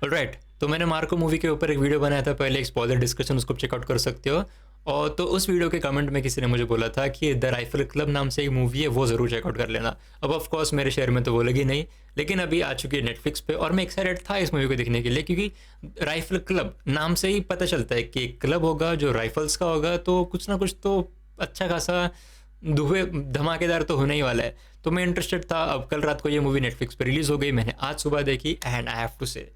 Right, तो मैंने Marco movie के ऊपर एक वीडियो बनाया था पहले, एक स्पॉइलर डिस्कशन, उसको चेकआउट कर सकते हो। और तो उस वीडियो के कमेंट में किसी ने मुझे बोला था कि द राइफल क्लब नाम से एक मूवी है, वो ज़रूर चेकआउट कर लेना। अब ऑफ कोर्स मेरे शहर में तो वो लगी नहीं, लेकिन अभी आ चुकी है नेटफ्लिक्स पे, और मैं एक्साइटेड था इस मूवी को देखने के लिए, क्योंकि राइफल क्लब नाम से ही पता चलता है कि एक क्लब होगा जो राइफल्स का होगा, तो कुछ ना कुछ तो अच्छा खासा धमाकेदार तो होने ही वाला है। तो मैं इंटरेस्टेड था। अब कल रात को ये मूवी नेटफ्लिक्स पे रिलीज हो गई, मैंने आज सुबह देखी, एंड आई हैव टू से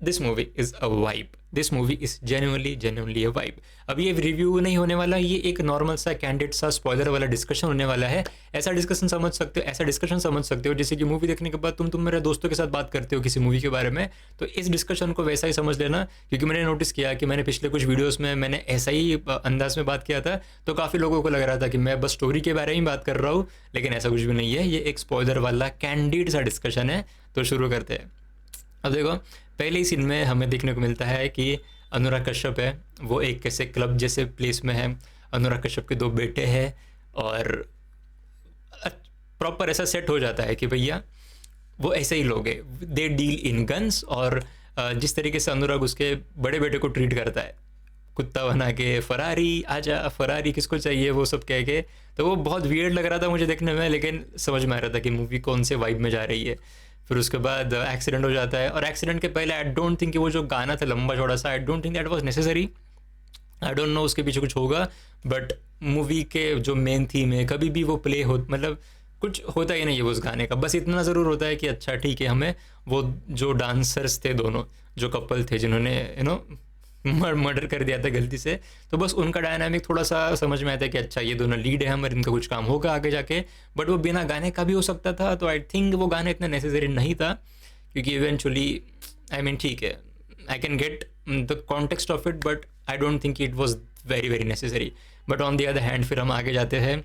this movie is a vibe. This movie is genuinely a vibe. अब ये रिव्यू नहीं होने वाला, ये एक नॉर्मल सा कैंडिड सा स्पॉइलर वाला डिस्कशन होने वाला है। ऐसा डिस्कशन समझ सकते हो, ऐसा डिस्कशन समझ सकते हो जैसे कि मूवी देखने के बाद तुम मेरे दोस्तों के साथ बात करते हो किसी मूवी के बारे में, तो इस डिस्कशन को वैसा ही समझ लेना। क्योंकि मैंने नोटिस किया कि मैंने पिछले कुछ वीडियोस में मैंने ऐसा ही अंदाज में बात किया था, तो काफ़ी लोगों को लग रहा था कि मैं बस स्टोरी के बारे में बात कर रहा हूँ, लेकिन ऐसा कुछ भी नहीं है। ये एक स्पॉइलर वाला कैंडिड सा डिस्कशन है। तो शुरू करते हैं। अब देखो, पहले ही सीन में हमें देखने को मिलता है कि अनुराग कश्यप है, वो एक कैसे क्लब जैसे प्लेस में है। अनुराग कश्यप के दो बेटे हैं, और प्रॉपर ऐसा सेट हो जाता है कि भैया वो ऐसे ही लोग हैं, दे डील इन गन्स। और जिस तरीके से अनुराग उसके बड़े बेटे को ट्रीट करता है, कुत्ता बना के, फरारी आजा, फरारी किसको चाहिए, वो सब कह के, तो वो बहुत वियर्ड लग रहा था मुझे देखने में, लेकिन समझ में आ रहा था कि मूवी कौन से वाइब में जा रही है। फिर उसके बाद एक्सीडेंट हो जाता है, और एक्सीडेंट के पहले आई डोंट थिंक कि वो जो गाना था लंबा चौड़ा सा, I don't think that was necessary. I don't know उसके पीछे कुछ होगा, बट मूवी के जो मेन थीम है कभी भी वो प्ले हो, मतलब कुछ होता ही नहीं है उस गाने का। बस इतना ज़रूर होता है कि अच्छा ठीक है, हमें वो जो डांसर्स थे दोनों, जो कपल थे जिन्होंने मर्डर कर दिया था गलती से, तो बस उनका डायनामिक थोड़ा सा समझ में आता है कि अच्छा ये दोनों लीड है हमारे, इनका कुछ काम होगा आगे जाके। बट वो बिना गाने का भी हो सकता था, तो आई थिंक वो गाना इतना नेसेसरी नहीं था, क्योंकि इवेंचुअली आई मीन ठीक है, I can get the context of it, but I don't think it was very very necessary. But on the other hand फिर हम आगे जाते हैं,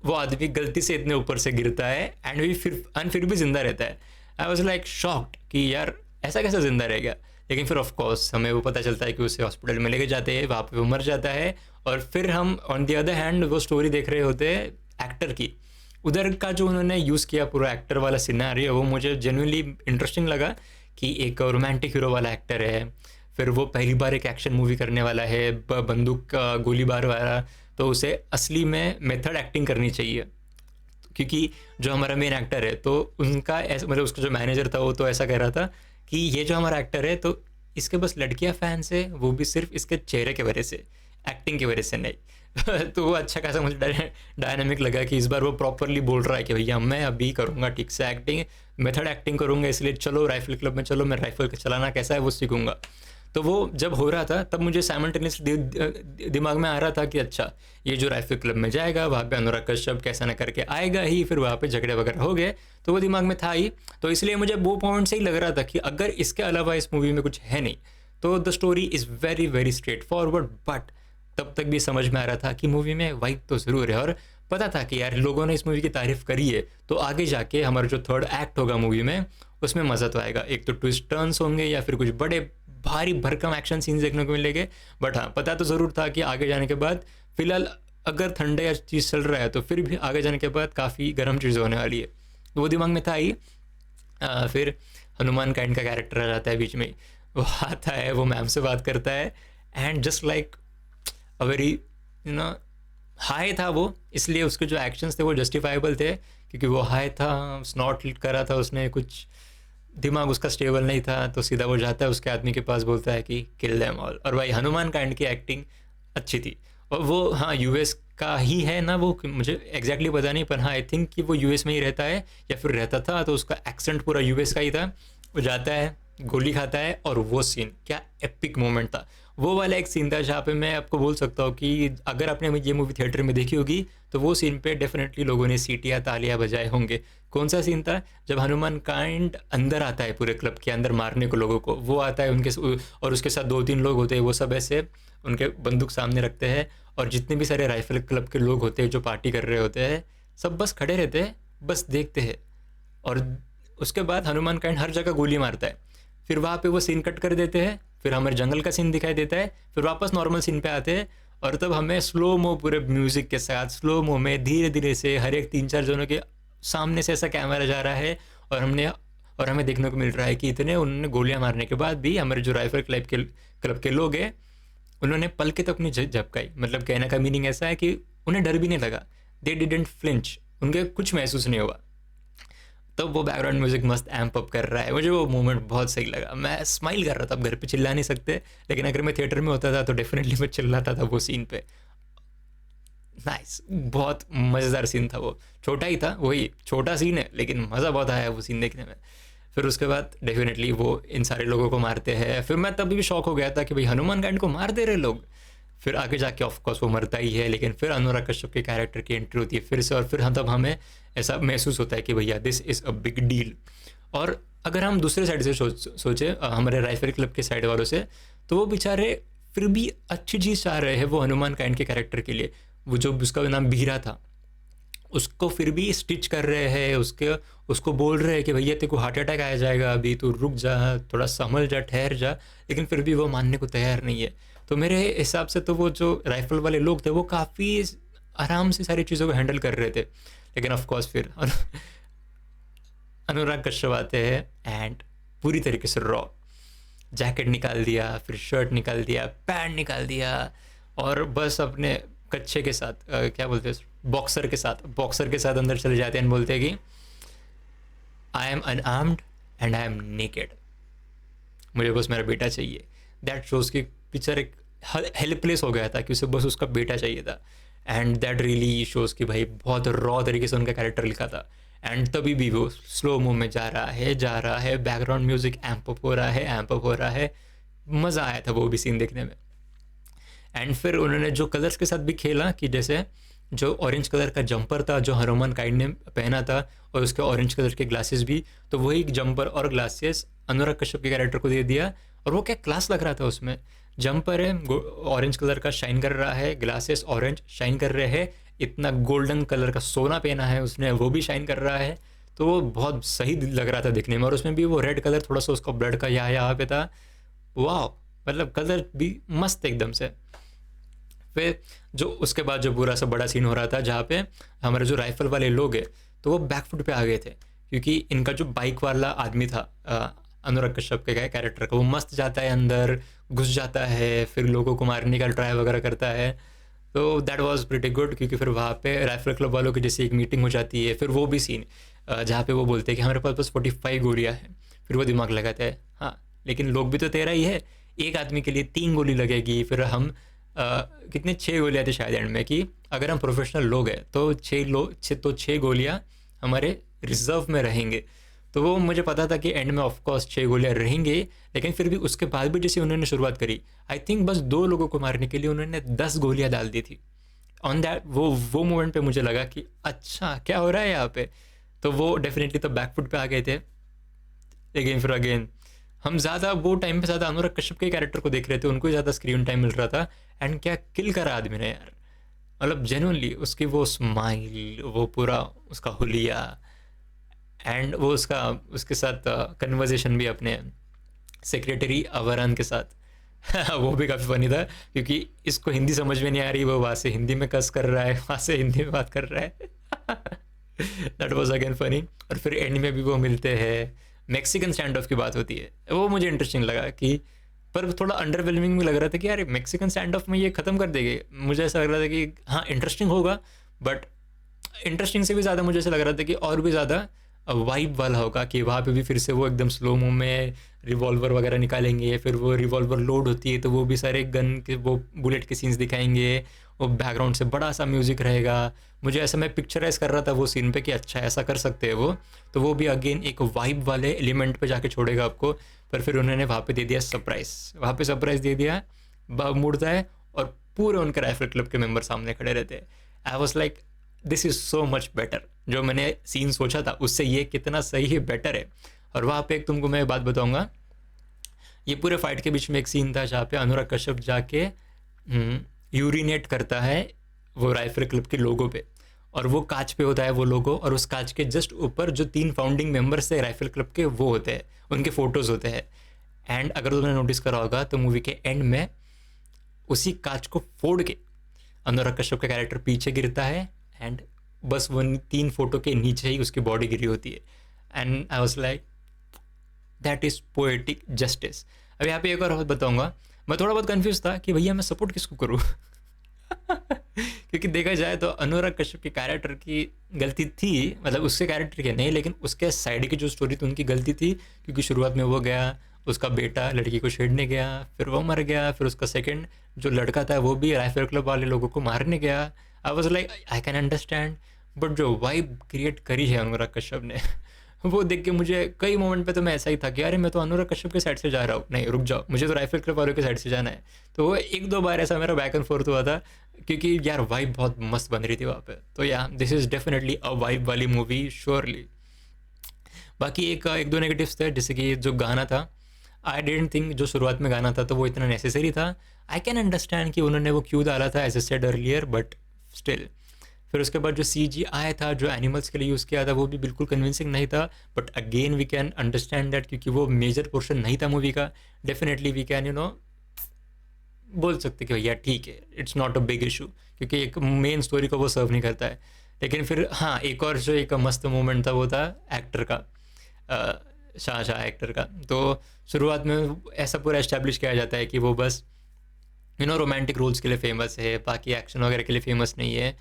वो आदमी गलती से इतने ऊपर से गिरता है एंड भी फिर भी जिंदा रहता है। आई वॉज लाइक शॉक्ड कि यार ऐसा कैसे जिंदा रहेगा। लेकिन फिर ऑफ कोर्स हमें वो पता चलता है कि उसे हॉस्पिटल में लेके जाते हैं, वहाँ पे वो मर जाता है। और फिर हम ऑन द अदर हैंड वो स्टोरी देख रहे होते हैं एक्टर की। उधर का जो उन्होंने यूज़ किया पूरा एक्टर वाला सिनेरियो, वो मुझे जेन्युइनली इंटरेस्टिंग लगा कि एक रोमांटिक हीरो वाला एक्टर है, फिर वो पहली बार एक एक्शन मूवी करने वाला है, बंदूक का गोलीबार वाला, तो उसे असली में मेथड एक्टिंग करनी चाहिए। क्योंकि जो हमारा मेन एक्टर है, तो उनका ऐसा, मतलब उसका जो मैनेजर था वो तो ऐसा कह रहा था कि ये जो हमारा एक्टर है, तो इसके बस लड़कियां फैंस है, वो भी सिर्फ इसके चेहरे के वजह से, एक्टिंग की वजह से नहीं। तो वो अच्छा खासा मुझे डायनामिक लगा कि इस बार वो प्रॉपरली बोल रहा है कि भैया मैं अभी करूँगा ठीक से एक्टिंग, मेथड एक्टिंग करूँगा, इसलिए चलो राइफल क्लब में चलो, मैं राइफल चलाना कैसा है वो सीखूंगा। तो वो जब हो रहा था तब मुझे साइमल्टेनियस दिमाग में आ रहा था कि अच्छा ये जो राइफल क्लब में जाएगा वहाँ पे अनुराग कश्यप कैसा ना करके आएगा ही, फिर वहाँ पे झगड़े वगैरह हो गए, तो वो दिमाग में था ही। तो इसलिए मुझे वो पॉइंट से ही लग रहा था कि अगर इसके अलावा इस मूवी में कुछ है नहीं, तो the story is very very straight forward. But तब तक भी समझ में आ रहा था कि मूवी में वाइब तो ज़रूर है, और पता था कि यार लोगों ने इस मूवी की तारीफ़ करी है, तो आगे जाके हमारा जो थर्ड एक्ट होगा मूवी में, उसमें मज़ा तो आएगा। एक तो ट्विस्ट टर्न्स होंगे या फिर कुछ बड़े भारी भरकम एक्शन सीन्स देखने को मिलेंगे। बट हाँ, पता तो ज़रूर था कि आगे जाने के बाद, फिलहाल अगर ठंडे या चीज़ चल रहा है, तो फिर भी आगे जाने के बाद काफ़ी गर्म चीज़ होने वाली है, तो वो दिमाग में था ही। फिर हनुमान काइंड का कैरेक्टर आ जाता है बीच में, वो आता है, वो मैम से बात करता है, and just like a very high था वो, इसलिए उसके जो एक्शंस थे वो जस्टिफाइबल थे, क्योंकि वो हाई था, स्नॉट करा था उसने, कुछ दिमाग उसका स्टेबल नहीं था, तो सीधा वो जाता है उसके आदमी के पास, बोलता है कि किल देम ऑल। और भाई हनुमान काइंड की एक्टिंग अच्छी थी, और वो हाँ यूएस का ही है ना, वो मुझे एग्जैक्टली पता नहीं, पर हाँ आई थिंक कि वो यूएस में ही रहता है या फिर रहता था, तो उसका एक्सेंट पूरा यूएस का ही था। वो जाता है, गोली खाता है, और वो सीन क्या एपिक मोमेंट था। वो वाला एक सीन था जहाँ पे मैं आपको बोल सकता हूँ कि अगर आपने ये मूवी थिएटर में देखी होगी, तो वो सीन पे डेफिनेटली लोगों ने सीटियाँ तालियाँ बजाए होंगे। कौन सा सीन था? जब हनुमान काइंड अंदर आता है पूरे क्लब के अंदर मारने को लोगों को, वो आता है उनके, और उसके साथ 2-3 लोग होते हैं, वो सब ऐसे उनके बंदूक सामने रखते हैं, और जितने भी सारे राइफल क्लब के लोग होते हैं जो पार्टी कर रहे होते हैं, सब बस खड़े रहते हैं, बस देखते हैं। और उसके बाद हनुमान काइंड हर जगह गोली मारता है, फिर वहाँ पे वो सीन कट कर देते हैं, फिर हमारे जंगल का सीन दिखाई देता है, फिर वापस नॉर्मल सीन पे आते हैं, और तब हमें स्लो मो पूरे म्यूज़िक के साथ स्लो मो में धीरे धीरे से हर एक 3-4 जनों के सामने से ऐसा कैमरा जा रहा है, और और हमें देखने को मिल रहा है कि इतने उन्होंने गोलियां मारने के बाद भी हमारे जो राइफल क्लब के लोग हैं उन्होंने पल के तक नहीं झपकाई। मतलब कहने का मीनिंग ऐसा है कि उन्हें डर भी नहीं लगा, दे डिडंट फ्लिंच, उनके कुछ महसूस नहीं हुआ। तो वो बैकग्राउंड म्यूजिक मस्त एम्प अप कर रहा है, मुझे वो मोमेंट बहुत सही लगा। मैं स्माइल कर रहा था, अब घर पे चिल्ला नहीं सकते, लेकिन अगर मैं थिएटर में होता था तो डेफिनेटली मैं चिल्लाता था वो सीन पे। नाइस, बहुत मज़ेदार सीन था वो। छोटा ही था, वही छोटा सीन है, लेकिन मज़ा बहुत आया वो सीन देखने में। फिर उसके बाद डेफिनेटली वो इन सारे लोगों को मारते हैं। फिर मैं तभी भी शॉक हो गया था कि भाई हनुमान काइंड को मार दे रहे लोग। फिर आगे जाके ऑफकोर्स वो मरता ही है, लेकिन फिर अनुराग कश्यप के कैरेक्टर की एंट्री होती है फिर से, और फिर हम तब हमें ऐसा महसूस होता है कि भैया this is a big deal. और अगर हम दूसरे साइड से सोचे हमारे राइफल क्लब के साइड वालों से, तो वो बेचारे फिर भी अच्छी चीज़ चाह रहे हैं वो हनुमान काइंड के कैरेक्टर के लिए। वो जो उसका नाम बीरा था उसको फिर भी स्टिच कर रहे हैं, उसको बोल रहे हैं कि भैया तेरे को हार्ट अटैक आ जाएगा, अभी तो रुक जा, थोड़ा संभल जा, ठहर जा, लेकिन फिर भी वो मानने को तैयार नहीं है। तो मेरे हिसाब से तो वो जो राइफल वाले लोग थे वो काफ़ी आराम से सारी चीज़ों को हैंडल कर रहे थे। लेकिन ऑफकोर्स फिर अनुराग कश्यप आते हैं एंड पूरी तरीके से रॉ जैकेट निकाल दिया, फिर शर्ट निकाल दिया, पैंट निकाल दिया, और बस अपने कच्छे के साथ क्या बोलते हैं, बॉक्सर के साथ अंदर चले जाते हैं, बोलते हैं कि I am unarmoured and I am naked, मुझे बस मेरा बेटा चाहिए। दैट शोज़ की पिक्चर एक हेल्पलेस हो गया था कि उसे बस उसका बेटा चाहिए था। एंड दैट रियली शोज़ कि भाई बहुत रॉ तरीके से उनका कैरेक्टर लिखा था। एंड तभी भी वो स्लो मूव में जा रहा है, बैकग्राउंड म्यूजिक एम्प अप हो रहा है, मज़ा आया था वो भी सीन देखने में। एंड फिर उन्होंने जो कलर्स के साथ भी खेला कि जैसे जो ऑरेंज कलर का जंपर था जो हनुमान काइंड ने पहना था, और उसके ऑरेंज कलर के ग्लासेस भी, तो वही जंपर और ग्लासेस अनुराग कश्यप के कैरेक्टर को दे दिया। और वो क्या क्लास लग रहा था उसमें। जंपर है ऑरेंज कलर का, शाइन कर रहा है, ग्लासेस ऑरेंज शाइन कर रहे हैं, इतना गोल्डन कलर का सोना पहना है उसने, वो भी शाइन कर रहा है। तो वो बहुत सही लग रहा था दिखने में, और उसमें भी वो रेड कलर थोड़ा सा उसका ब्लड का यहाँ पे था। वाह, मतलब कलर भी मस्त एकदम से। फिर जो उसके बाद जो पूरा सा बड़ा सीन हो रहा था जहाँ पे हमारे जो राइफल वाले लोग हैं तो वो बैकफुट पे आ गए थे, क्योंकि इनका जो बाइक वाला आदमी था अनुराग कश्यप के कैरेक्टर का, वो मस्त जाता है अंदर, घुस जाता है, फिर लोगों को मारने का ट्राई वगैरह करता है। तो दैट वाज प्रिटी गुड, क्योंकि फिर वहाँ पे राइफल क्लब वालों की जैसे एक मीटिंग हो जाती है। फिर वो भी सीन जहाँ पे वो बोलते हैं कि हमारे पास बस 45 गोलियाँ हैं। फिर वो दिमाग लगाते हैं, हाँ लेकिन लोग भी तो 13 ही है, एक आदमी के लिए 3 गोली लगेगी। फिर हम कितने 6 गोलियाँ थी शायद एंड में, कि अगर हम प्रोफेशनल लोग हैं तो 6 गोलियाँ हमारे रिजर्व में रहेंगे। तो वो मुझे पता था कि एंड में ऑफकोर्स 6 गोलियाँ रहेंगे, लेकिन फिर भी उसके बाद भी जैसे उन्होंने शुरुआत करी, आई थिंक बस 2 लोगों को मारने के लिए उन्होंने 10 गोलियाँ डाल दी थी। ऑन दैट वो मोमेंट पे मुझे लगा कि अच्छा क्या हो रहा है यहाँ पे। तो वो डेफिनेटली तो बैकफुट पे आ गए थे। लेकिन फिर अगेन हम ज़्यादा वो टाइम पे ज़्यादा अनुराग कश्यप के कैरेक्टर को देख रहे थे, उनको ही ज़्यादा स्क्रीन टाइम मिल रहा था। एंड क्या किल करा आदमी ने यार, मतलब जेन्युइनली उसकी वो स्माइल, वो पूरा उसका हुलिया, एंड वो उसके साथ कन्वर्जेशन भी अपने सेक्रेटरी अवरान के साथ वो भी काफ़ी फनी था, क्योंकि इसको हिंदी समझ में नहीं आ रही, वो वहाँ से हिंदी में कस कर रहा है, वहाँ से हिंदी में बात कर रहा है दैट वॉज अगेन फनी। और फिर एंड में भी वो मिलते हैं, मैक्सिकन स्टैंड ऑफ की बात होती है, वो मुझे इंटरेस्टिंग लगा कि, पर थोड़ा अंडरवेलमिंग भी लग रहा था कि यार मैक्सिकन स्टैंड ऑफ में ये ख़त्म कर देंगे। मुझे ऐसा लग रहा था कि हाँ इंटरेस्टिंग होगा, बट इंटरेस्टिंग से भी ज़्यादा मुझे ऐसा लग रहा था कि और भी ज़्यादा वाइब वाला होगा, कि वहाँ पे भी फिर से वो एकदम स्लो मूव में रिवॉल्वर वगैरह निकालेंगे, फिर वो रिवॉल्वर लोड होती है तो वो भी सारे गन के वो बुलेट के सीन्स दिखाएंगे, वो बैकग्राउंड से बड़ा सा म्यूज़िक रहेगा। मुझे ऐसा मैं पिक्चराइज कर रहा था वो सीन पे कि अच्छा ऐसा कर सकते हैं वो, तो वो भी अगेन एक वाइब वाले एलिमेंट पे जाके छोड़ेगा आपको। पर फिर उन्होंने वहाँ पे दे दिया सरप्राइज़, वहाँ पे सरप्राइज़ दे दिया, बाग मुड़ता है और पूरे उनके राइफल क्लब के मेंबर सामने खड़े रहते हैं। I was like this is so much better, जो मैंने सीन सोचा था उससे ये कितना सही है, बेटर है। और वहाँ पे एक तुमको मैं बात बताऊँगा, ये पूरे फाइट के बीच में एक सीन था जहाँ पे अनुराग कश्यप जाके यूरिनेट करता है वो राइफल क्लब के लोगों पे, और वो कांच पे होता है वो लोगो, और उस कांच के जस्ट ऊपर जो 3 फाउंडिंग मेंबर्स थे राइफल क्लब के वो होते हैं, उनके फ़ोटोज़ होते हैं। एंड अगर तुमने नोटिस करा होगा तो मूवी के एंड में उसी कांच को फोड़ के अनुराग कश्यप का कैरेक्टर पीछे गिरता है, एंड बस वो 3 फोटो के नीचे ही उसकी बॉडी गिरी होती है। And I was like that is poetic justice. अब यहाँ पे एक और बात बताऊँगा, मैं थोड़ा बहुत कंफ्यूज था कि भैया मैं सपोर्ट किसको करूँ। क्योंकि देखा जाए तो अनुराग कश्यप के कैरेक्टर की गलती थी, मतलब उसके कैरेक्टर की नहीं, लेकिन उसके साइड की जो स्टोरी थी उनकी गलती थी। क्योंकि शुरुआत में वो गया, उसका बेटा लड़की को छेड़ने गया, फिर वो मर गया, फिर उसका सेकंड जो लड़का था वो भी राइफल क्लब वाले लोगों को मारने गया। I was like I can understand, but जो वाइब क्रिएट करी है अनुराग कश्यप ने वो देख के मुझे कई मोमेंट पे तो मैं ऐसा ही था कि अरे मैं तो अनुराग कश्यप के साइड से जा रहा हूँ, नहीं रुक जाओ, मुझे तो राइफल क्लब वालों के साइड से जाना है। तो वो एक दो बार ऐसा मेरा बैक एंड फोर्थ हुआ था, क्योंकि यार वाइब बहुत मस्त बन रही थी वहाँ पे। तो या this is definitely a vibe वाली मूवी श्योरली। बाकी एक दो नेगेटिव्स थे, जैसे कि जो गाना था, आई डेंट थिंक जो शुरुआत में गाना था तो वो इतना नेसेसरी था। आई कैन अंडरस्टैंड कि उन्होंने वो क्यों डाला था as I said earlier, but still. फिर उसके बाद जो CGI था जो एनिमल्स के लिए यूज़ किया था वो भी बिल्कुल कन्विंसिंग नहीं था, but again we can understand that क्योंकि वो मेजर पोर्शन नहीं था मूवी का। डेफिनेटली वी कैन बोल सकते कि भैया ठीक है, it's not a big issue, क्योंकि एक मेन स्टोरी को वो सर्व नहीं करता है। लेकिन फिर हाँ, एक और जो एक मस्त मोमेंट था वो था एक्टर का, शाह एक्टर का। तो शुरुआत में ऐसा पूरा इस्टेब्लिश किया जाता है कि वो बस रोमांटिक रोल्स के लिए फेमस है, बाकी एक्शन वगैरह के लिए फेमस नहीं है।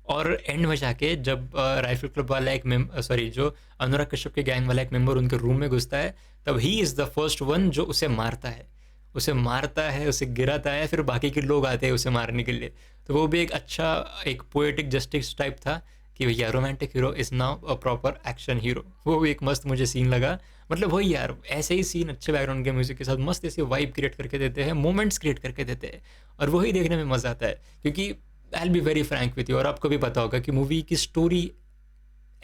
और एंड में जाके जब राइफल क्लब वाला एक सॉरी जो अनुराग कश्यप के गैंग वाला एक मेंबर उनके रूम में घुसता है, तब he is the first one जो उसे मारता है, उसे गिराता है, फिर बाकी के लोग आते हैं उसे मारने के लिए। तो वो भी एक अच्छा एक पोएटिक जस्टिस टाइप था कि भैया romantic hero is now a proper action hero. वो भी एक मस्त मुझे सीन लगा। मतलब वही यार, ऐसे ही सीन अच्छे बैकग्राउंड के म्यूज़िक के साथ मस्त ऐसे वाइब क्रिएट करके देते हैं, मोमेंट्स क्रिएट करके देते हैं, और वही देखने में मज़ा आता है। क्योंकि I will be very Frank with you, और आपको भी पता होगा कि मूवी की स्टोरी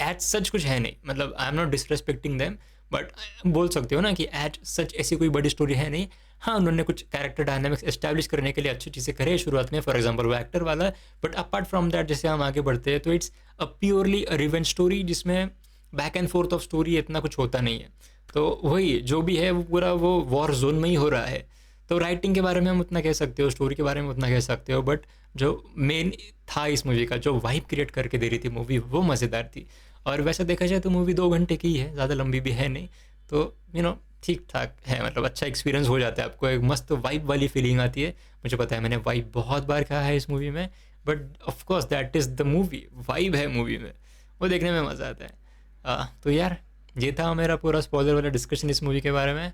एट सच कुछ है नहीं, मतलब I am not disrespecting them, but बोल सकते हो ना कि एट सच ऐसी कोई बड़ी स्टोरी है नहीं। हाँ, उन्होंने कुछ कैरेक्टर डायनामिक्स एस्टैब्लिश करने के लिए अच्छी चीज़ें करे शुरुआत में, फॉर एग्जांपल वो एक्टर वाला, बट अपार्ट फ्रॉम दैट जैसे हम आगे बढ़ते हैं तो it's a purely a revenge story, जिसमें back and forth of story इतना कुछ होता नहीं है। तो वही जो भी है वो पूरा वो वॉर जोन में ही हो रहा है। तो राइटिंग के बारे में हम उतना कह सकते हो, स्टोरी के बारे में उतना कह सकते हो, बट जो मेन था इस मूवी का, जो वाइब क्रिएट करके दे रही थी मूवी, वो मज़ेदार थी। और वैसे देखा जाए तो मूवी 2 घंटे की ही है, ज़्यादा लंबी भी है नहीं। तो ठीक ठाक है, मतलब अच्छा एक्सपीरियंस हो जाता है, आपको एक मस्त वाइब वाली फीलिंग आती है। मुझे पता है मैंने वाइब बहुत बार कहा है इस मूवी में, but of course that is the movie, vibe है मूवी में, वो देखने में मज़ा आता है। तो यार ये था मेरा पूरा स्पॉइलर वाला डिस्कशन इस मूवी के बारे में।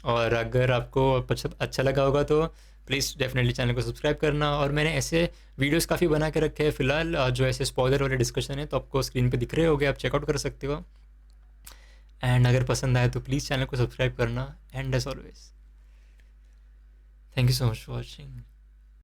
और अगर आपको अच्छा लगा होगा तो प्लीज़ डेफिनेटली चैनल को सब्सक्राइब करना। और मैंने ऐसे वीडियोस काफ़ी बना के रखे हैं फ़िलहाल, जो ऐसे स्पॉइलर वाले डिस्कशन है, तो आपको स्क्रीन पे दिख रहे होंगे, आप चेकआउट कर सकते हो। एंड अगर पसंद आए तो प्लीज़ चैनल को सब्सक्राइब करना। And as always, thank you so much for watching.